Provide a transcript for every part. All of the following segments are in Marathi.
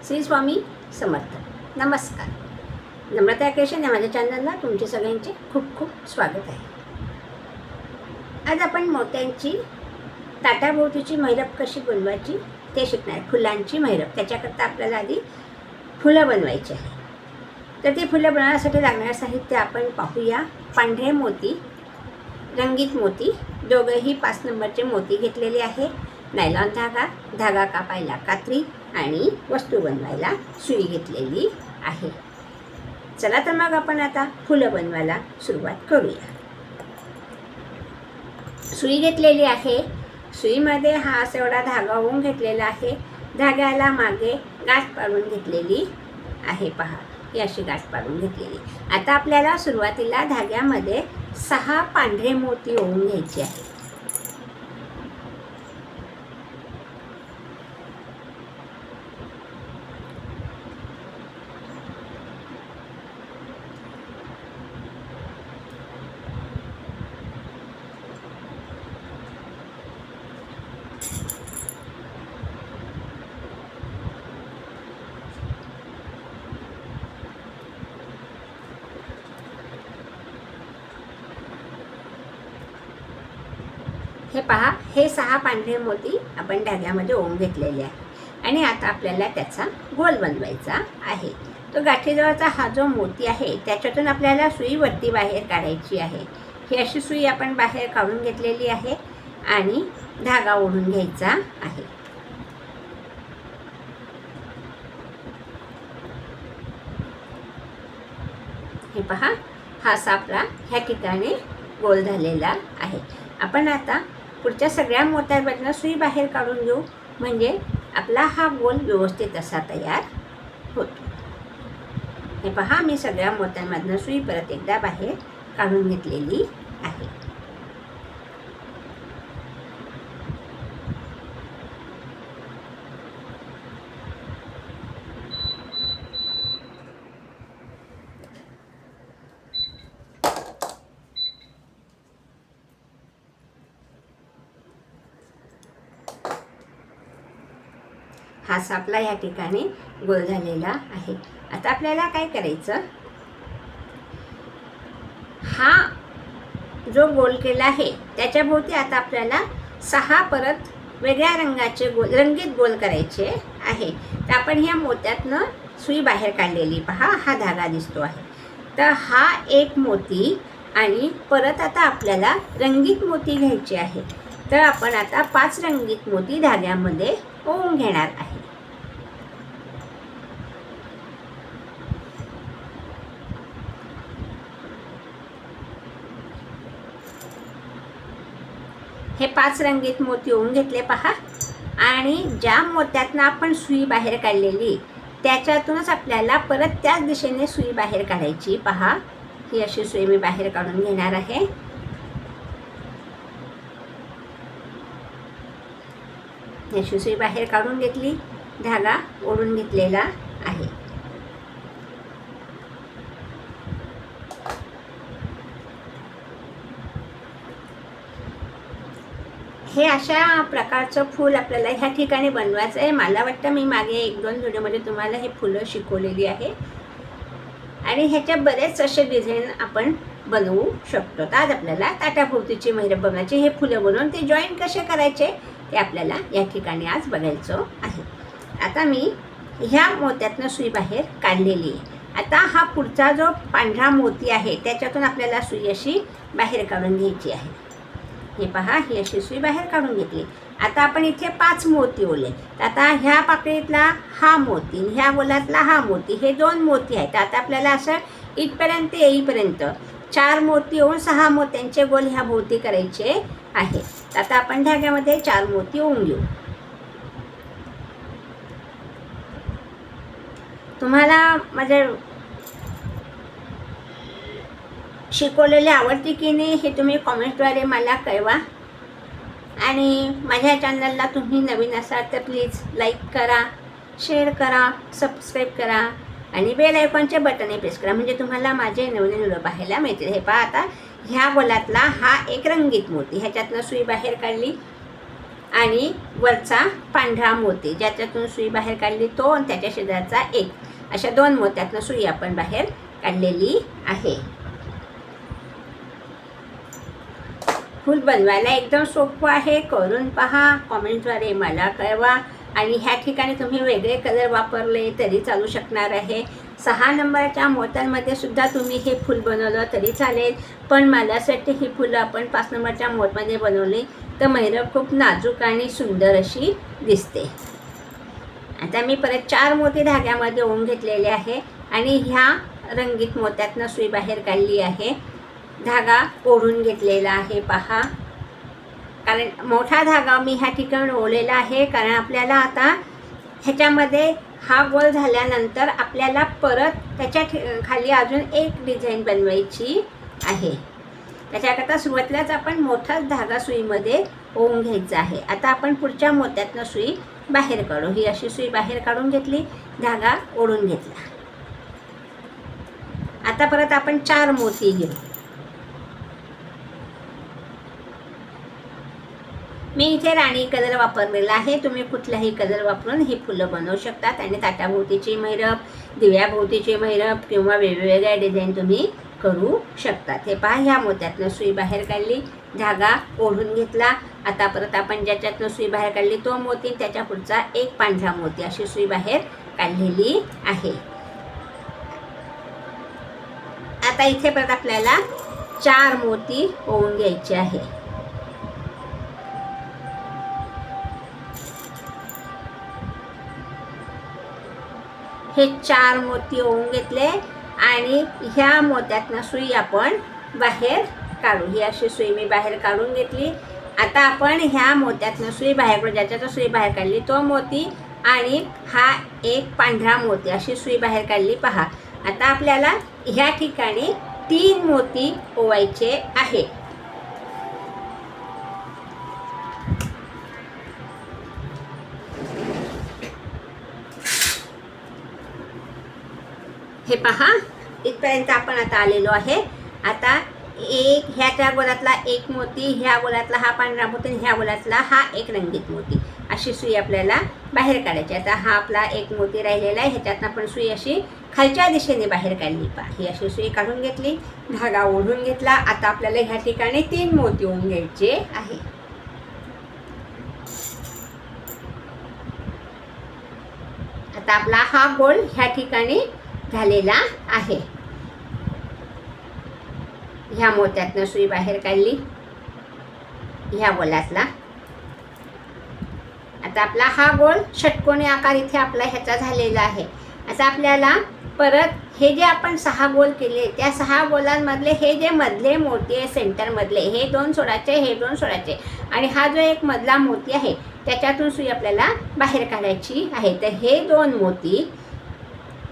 श्री स्वामी समर्थ. नमस्कार. नम्रता क्रिएशन या माझ्या चॅनलला तुमचे सगळ्यांचे खूप खूप स्वागत आहे. आज आपण मोत्यांची ताटाभोवतीची मैरप कशी बनवायची ते शिकणार. फुलांची मैरप, त्याच्याकरता आपल्याला आधी फुलं बनवायची आहे. तर ते फुलं बनवण्यासाठी लागणारं साहित्य आपण पाहूया. पांढरे मोती, रंगीत मोती, दोघंही 5 नंबरचे मोती घेतलेले आहे. नायलॉन धागा, धागा कापायला कात्री आणि वस्तू बनवायला सुई घेतलेली आहे. चला तर मग आपण आता फुलं बनवायला सुरुवात करूया. सुई घेतलेली आहे. सुईमध्ये हा असा एवढा धागा होऊन घेतलेला आहे. धाग्याला मागे गाठ पाडून घेतलेली आहे. पहा, ही अशी गाठ पाडून घेतलेली. आता आपल्याला सुरुवातीला धाग्यामध्ये 6 पांढरे मोती होऊन घ्यायचे आहे. हे पहा, हे 6 पांढरे मोती आपण धाग्यामध्ये ओवून घेतलेले आहे आणि आता आपल्याला त्याचा गोल बनवायचा आहे. तो गाठीजवळचा हा जो मोती आहे त्याच्यातून आपल्याला सुई वरती बाहेर काढायची आहे. ही अशी सुई आपण बाहेर काढून घेतलेली आहे आणि धागा ओढून घ्यायचा आहे. हे पहा, हा सापळा ह्या ठिकाणी गोल झालेला आहे. आपण आता पुढच्या सगळ्या मोत्यांमधनं सुई बाहेर काढून घेऊ, म्हणजे आपला हा गोल व्यवस्थित असा तयार होतो. हे पहा, मी सगळ्या मोत्यांमधनं सुई परत एकदा बाहेर काढून घेतलेली आहे. हा सापला या ठिकाणी गोल झालेला आहे. आता आपल्याला काय करायचं, हा जो गोल केला आहे त्याच्याभोवती आता आपल्याला 6 परत वेगळ्या रंगाचे गोल, रंगीत गोल करायचे आहे. तर आपण ह्या मोत्यातनं सुई बाहेर काढलेली, पहा हा धागा दिसतो आहे. तर हा एक मोती आणि परत आता आपल्याला रंगीत मोती घ्यायचे आहे. तर आपण आता 5 रंगीत मोती धाग्यामध्ये ओवून घेणार आहे. हे 5 रंगीत मोती ओवून घेतले पहा. आणि ज्या मोत्यातनं आपण सुई बाहेर काढलेली त्याच्यातूनच आपल्याला परत त्याच दिशेने सुई बाहेर काढायची. पहा, ही अशी सुई मी बाहेर काढून घेणार आहे. अशी सुई बाहेर काढून घेतली, धागा ओढून घेतलेला आहे. हे अशा प्रकारचं फूल आपल्याला ह्या ठिकाणी बनवायचं आहे. मला वाटतं मी मागे 1-2 व्हिडिओमध्ये तुम्हाला हे फुलं शिकवलेली आहे आणि ह्याच्या बरेच असे डिझाईन आपण बनवू शकतो. तर आज आपल्याला ताटाभोवतीची मैरप बनवायची. हे फुलं बनवून ते जॉईन कसे करायचे ते आपल्याला या ठिकाणी आज बघायचं आहे. आता मी ह्या मोत्यातनं सुई बाहेर काढलेली आहे. आता हा पुढचा जो पांढरा मोती आहे त्याच्यातून आपल्याला सुई अशी बाहेर काढून घ्यायची आहे. हे पहा, ही अशी सुई बाहेर काढून घेतली. आता आपण इथे 5 मोती ओले. तर आता ह्या पाकळीतला हा मोती, ह्या गोलातला हा मोती, हे 2 मोती आहेत. आता आपल्याला असं इथपर्यंत येईपर्यंत 4 मोती ओवून 6 मोत्यांचे गोल ह्या भोवती करायचे आहे. आता आपण धाग्यामध्ये 4 मोती ओवून घेऊ. तुम्हाला माझ्या शिकवलेले आवडते की नाही हे तुम्ही कॉमेंटद्वारे मला कळवा. आणि माझ्या चॅनलला तुम्ही नवीन असाल तर प्लीज लाईक करा, शेअर करा, सबस्क्राईब करा आणि बेल आयकॉनचे बटन प्रेस करा, म्हणजे तुम्हाला माझे नवीन व्हिडिओ पाहायला मिळतील. हे पहा, आता ह्या गोलातला हा एक रंगीत मोती, ह्याच्यातनं सुई बाहेर काढली. आणि वरचा पांढरा मोती ज्याच्यातून सुई बाहेर काढली तो आणि त्याच्या शेजारचा एक, अशा 2 मोत्यातनं सुई आपण बाहेर काढलेली आहे. फूल बनवायला एकदम सोपं आहे. करून पहा, कॉमेंटद्वारे मला कळवा. आणि ह्या ठिकाणी तुम्ही वेगळे कलर वापरले तरी चालू शकणार आहे. 6 नंबरच्या मोत्यांमध्ये सुद्धा तुम्ही हे फूल बनवलं तरी चालेल, पण मला असं वाटते ही फुलं आपण 5 नंबरच्या मोत्यामध्ये बनवली तर महिरप खूप नाजूक आणि सुंदर अशी दिसते. आता मी परत 4 मोती धाग्यामध्ये ओवून घेतलेले आहे आणि ह्या रंगीत मोत्यातनं सुई बाहेर काढली आहे. धागा ओढून घेतलेला आहे पहा, कारण मोठा धागा मी ह्या ठिकाणी ओढलेला आहे, कारण आपल्याला आता ह्याच्यामध्ये हा गोल झाल्यानंतर आपल्याला परत त्याच्या खाली अजून एक डिझाईन बनवायची आहे. त्याच्याकरता सुरुवातीलाच आपण मोठाच धागा सुईमध्ये ओवून घ्यायचा आहे. आता आपण पुढच्या मोत्यातनं सुई बाहेर काढू. ही अशी सुई बाहेर काढून घेतली, धागा ओढून घेतला. आता परत आपण 4 मोती घेऊ. मी इथे राणी कलर वापरलेला आहे. तुम्ही कुठलाही कलर वापरून ही फुलं बनवू शकतात आणि ताटाभोवतीची महिरप, दिव्याभोवतीची महिरप किंवा वेगवेगळ्या डिझाईन तुम्ही करू शकतात. हे पहा, ह्या मोत्यातनं सुई बाहेर काढली, धागा ओढून घेतला. आता परत आपण ज्याच्यातनं सुई बाहेर काढली तो मोती, त्याच्या पुढचा एक पांढरा मोती, अशी सुई बाहेर काढलेली आहे. आता इथे परत आपल्याला 4 मोती ओवून घ्यायचे आहे. हे 4 मोती ओवून घेतले आणि ह्या मोत्यातनं सुई आपण बाहेर काढू. ही अशी सुई मी बाहेर काढून घेतली. आता आपण ह्या मोत्यातनं सुई बाहेर काढू, ज्याच्यातून सुई बाहेर काढली तो मोती आणि हा एक पांढरा मोती, अशी सुई बाहेर काढली पहा. आता आपल्याला ह्या ठिकाणी 3 मोती ओवायचे आहे. हे पहा, इथपर्यंत आपण आता आलेलो आहे. आता एक ह्याच्या गोलातला एक मोती, ह्या गोलातला हा पांढरा मोती, ह्या गोलातला हा एक रंगीत मोती, अशी सुई आपल्याला बाहेर काढायची. आता हा आपला एक मोती राहिलेला आहे, ह्याच्यातनं आपण सुई अशी खालच्या दिशेने बाहेर काढली पहा. ही अशी सुई काढून घेतली, धागा ओढून घेतला. आता आपल्याला ह्या ठिकाणी 3 मोती ओवून घ्यायचे आहे. आता आपला हा गोल ह्या ठिकाणी झालेला आहे. ह्या मोत्यातनं सुई बाहेर काढली, ह्या गोलातला. आता आपला हा गोल षटकोनी आकार इथे आपला ह्याचा झालेला आहे. आता आपल्याला परत हे जे आपण 6 गोल केले त्या 6 गोलांमधले हे जे मधले मोती आहे सेंटरमधले, हे 2 सोडायचे, हे 2 सोडायचे आणि हा जो एक मधला मोती आहे त्याच्यातून सुई आपल्याला बाहेर काढायची आहे. तर हे 2 मोती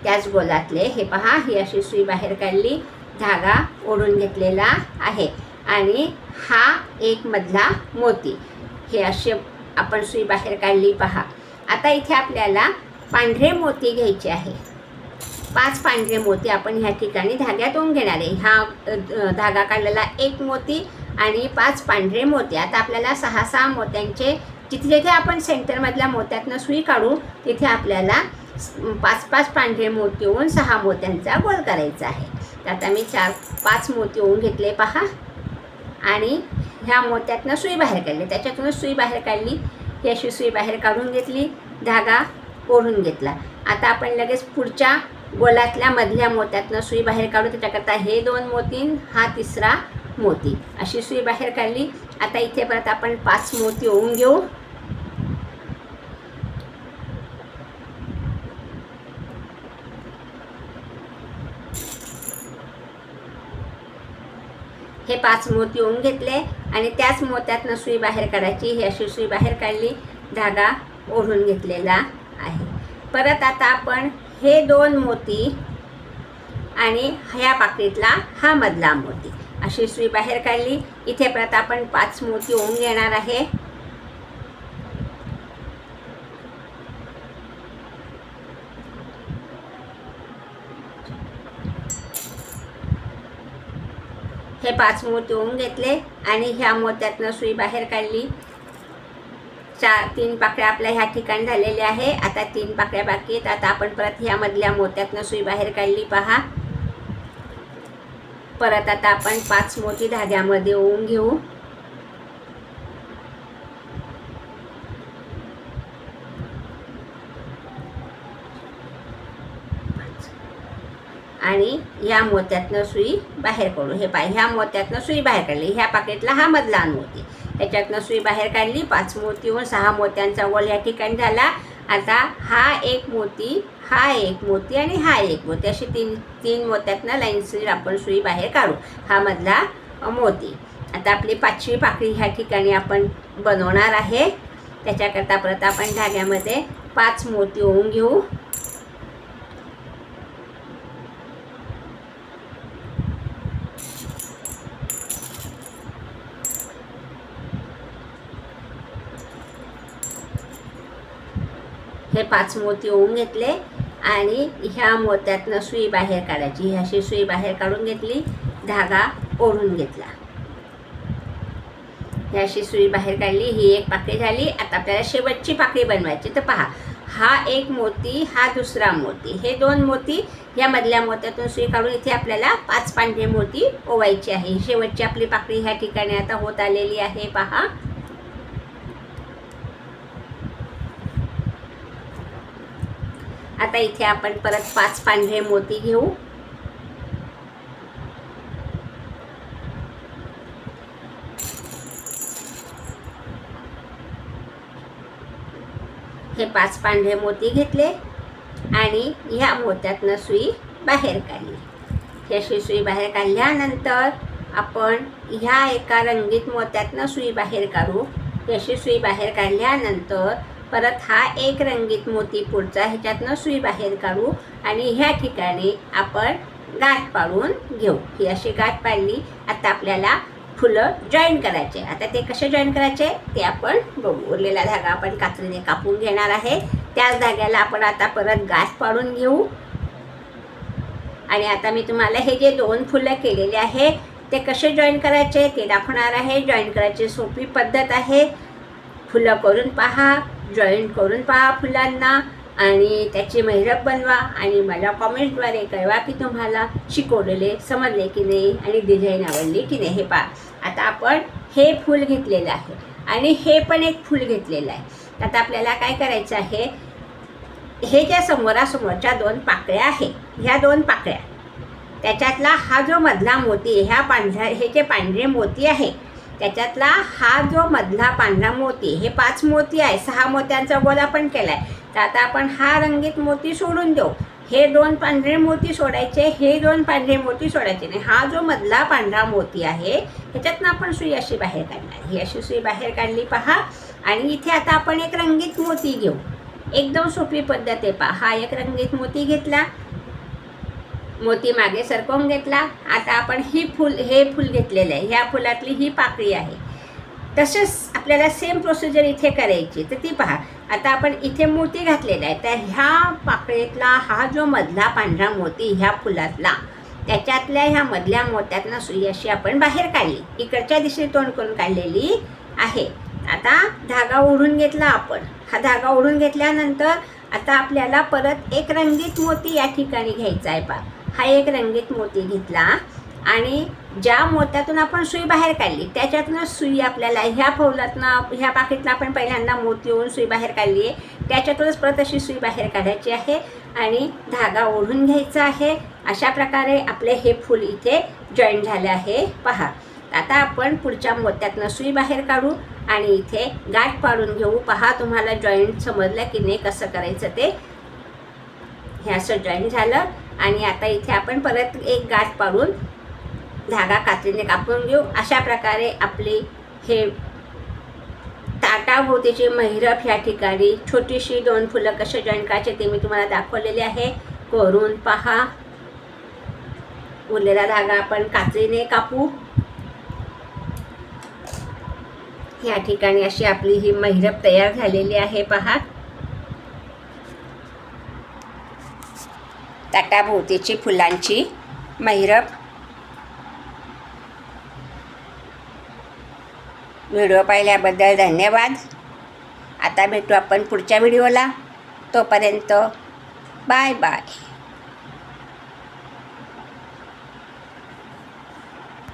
त्याच गोलातले, हे पहा, ही अशी सुई बाहेर काढली, धागा ओढून घेतलेला आहे आणि हा एक मधला मोती, हे असे आपण सुई बाहेर काढली पहा. आता इथे आपल्याला पांढरे मोती घ्यायचे आहे. 5 पांढरे मोती आपण ह्या ठिकाणी धाग्यात ओवून घेणार आहे. हा धागा काढलेला एक मोती आणि 5 पांढरे मोती. आता आपल्याला 6-6 मोत्यांचे, जिथे जिथे आपण सेंटरमधल्या मोत्यातनं सुई काढू तिथे आपल्याला 5-5 पांढरे मोती ओवून 6 मोत्यांचा गोल करायचा आहे. तर आता मी 4-5 मोती ओवून घेतले पहा आणि ह्या मोत्यातनं सुई बाहेर काढली, त्याच्यातूनच सुई बाहेर काढली. ही अशी सुई बाहेर काढून घेतली, धागा ओढून घेतला. आता आपण लगेच पुढच्या गोलातल्या मधल्या मोत्यातनं सुई बाहेर काढू. त्याच्याकरता हे 2 मोती, हा 3रा मोती, अशी सुई बाहेर काढली. आता इथे परत आपण 5 मोती ओवून घेऊ. हे 5 मोती ओवून घेतले आणि त्याच मोत्यातनं सुई बाहेर काढायची. ही अशी सुई बाहेर काढली, धागा ओढून घेतलेला आहे. परत आता आपण हे 2 मोती आणि ह्या पाकळीतला हा मधला मोती, अशी सुई बाहेर काढली. इथे परत आपण 5 मोती ओवून घेणार आहे. हे 5 मोती ओवून घेतले आणि ह्या मोत्यातनं सुई बाहेर काढली, तीन पाकळ्या आपल्या ह्या ठिकाणी झालेल्या आहे. आता 3 पाकळ्या बाकी आहेत. आता आपण परत ह्यामधल्या मोत्यातनं सुई बाहेर काढली पहा. परत आता आपण 5 मोती धाग्यामध्ये ओवून घेऊ. आणि ह्या मोत्यातनं सुई बाहेर काढू. हे पहा, ह्या मोत्यातनं सुई बाहेर काढली. ह्या पाकिटला हा मधला मोती, त्याच्यातनं सुई बाहेर काढली. 5 मोती होऊन 6 मोत्यांचा गोल या ठिकाणी झाला. आता हा एक मोती, हा एक मोती आणि हा एक मोती, अशी तीन मोत्यातनं लाईनशीर आपण सुई बाहेर काढू. हा मधला मोती. आता आपली 5वी पाकळी ह्या ठिकाणी आपण बनवणार आहे. त्याच्याकरता परत आपण धाग्यामध्ये 5 मोती ओवून घेऊ. हे 5 मोती ओवून घेतले आणि ह्या मोत्यातनं सुई बाहेर काढायची. ही अशी सुई बाहेर काढून घेतली, धागा ओढून घेतला. ही अशी सुई बाहेर काढली. ही एक पाकळी झाली. आता आपल्याला शेवटची पाकळी बनवायची. तर पहा, हा एक मोती, हा दुसरा मोती, हे 2 मोती या मधल्या मोत्यातून सुई काढून इथे आपल्याला 5 पांढरे मोती ओवायचे आहे. शेवटची आपली पाकळी ह्या ठिकाणी आता होत आलेली आहे पहा. आता इथे आपण परत 5 पांढरे मोती घेऊ. हे 5 पांढरे मोती घेतले आणि ह्या मोत्यातनं सुई बाहेर काढली. ही अशी सुई बाहेर काढल्यानंतर आपण ह्या एका रंगीत मोत्यातनं सुई बाहेर काढू. ही अशी सुई बाहेर काढल्यानंतर परत हा एक रंगीत मोती पुढचा, ह्याच्यातनं सुई बाहेर काढू आणि ह्या ठिकाणी आपण गाठ पाडून घेऊ. ही अशी गाठ पाडली. आता आपल्याला फुलं जॉईन करायचे. आता ते कसे जॉईन करायचे ते आपण बघू. उरलेला धागा आपण कात्रीने कापून घेणार आहे. त्याच धाग्याला आपण आता परत गाठ पाडून घेऊ. आणि आता मी तुम्हाला हे जे 2 फुलं केलेले आहे ते कसे जॉईन करायचे ते दाखवणार आहे. जॉईन करायची सोपी पद्धत आहे. फुलं करून पहा, जॉईन करून पहा फुलांना आणि त्याची महिरप बनवा आणि मला कॉमेंटद्वारे कळवा की तुम्हाला शिकवलेले समजले की नाही आणि डिझाईन आवडली की नाही. हे पहा, आता आपण हे फूल घेतलेलं आहे आणि हे पण एक फूल घेतलेलं आहे. आता आपल्याला काय करायचं आहे, हे ज्या समोरासमोरच्या 2 पाकळ्या आहे, ह्या 2 पाकळ्या, त्याच्यातला हा जो मधला मोती, ह्या पांढऱ्या, हे जे पांढरे मोती आहे त्याच्यातला हा जो मधला पांढरा मोती, हे 5 मोती आहे, 6 मोत्यांचा गोल आपण केला आहे. तर आता आपण हा रंगीत मोती सोडून देऊ. हे 2 पांढरे मोती सोडायचे, हे 2 पांढरे मोती सोडायचे नाही. हा जो मधला पांढरा मोती आहे ह्याच्यातनं आपण सुई अशी बाहेर काढणार. ही अशी सुई बाहेर काढली पहा. आणि इथे आता आपण एक रंगीत मोती घेऊ. एकदम सोपी पद्धत आहे पहा. हा एक रंगीत मोती घेतला, मोती मागे सरकवून घेतला. आता आपण हे फूल घेतलेलं आहे. ह्या फुलातली ही पाकळी आहे. तसंच आपल्याला सेम प्रोसिजर इथे करायची. तर ती पहा, आता आपण इथे मोती घातलेला आहे. तर ह्या पाकळीतला हा जो मधला पांढरा मोती ह्या फुलातला, त्याच्यातल्या ह्या मधल्या मोत्यातनं सुई अशी आपण बाहेर काढली. इकडच्या दिशेने तोंड करून काढलेली आहे. आता धागा ओढून घेतला आपण. हा धागा ओढून घेतल्यानंतर आता आपल्याला परत एक रंगीत मोती या ठिकाणी घ्यायचा आहे पहा. हा एक रंगीत मोती घेतला आणि ज्या मोत्यातून आपण सुई बाहेर काढली त्याच्यातनं सुई आपल्याला ह्या फुलातनं, ह्या पाकिटला आपण पहिल्यांदा मोती ओढून सुई बाहेर काढली आहे, त्याच्यातूनच परत अशी सुई बाहेर काढायची आहे आणि धागा ओढून घ्यायचा आहे. अशा प्रकारे आपले हे फूल इथे जॉईन झाले आहे पहा. आता आपण पुढच्या मोत्यातनं सुई बाहेर काढू आणि इथे गाठ पाडून घेऊ. पहा, तुम्हाला जॉईंट समजलं की नाही कसं करायचं ते. हे असं जॉईन झालं आणि आता इथे आपण परत एक गाठ पाडून धागा कात्रीने कापून घेऊ. अशा प्रकारे आपली हे ताटाभोवतीची महिरप ह्या ठिकाणी छोटीशी 2 फुलं कसे जॉईन करायचे ते मी तुम्हाला दाखवलेले आहे. करून पहा. उरलेला धागा आपण कात्रीने कापू. ह्या ठिकाणी अशी आपली ही महिरप तयार झालेली आहे पहा. ताटाभोवतीची फुलांची महिरप. व्हिडिओ पाहिल्याबद्दल धन्यवाद. आता भेटू आपण पुढच्या व्हिडिओला. तोपर्यंत बाय बाय.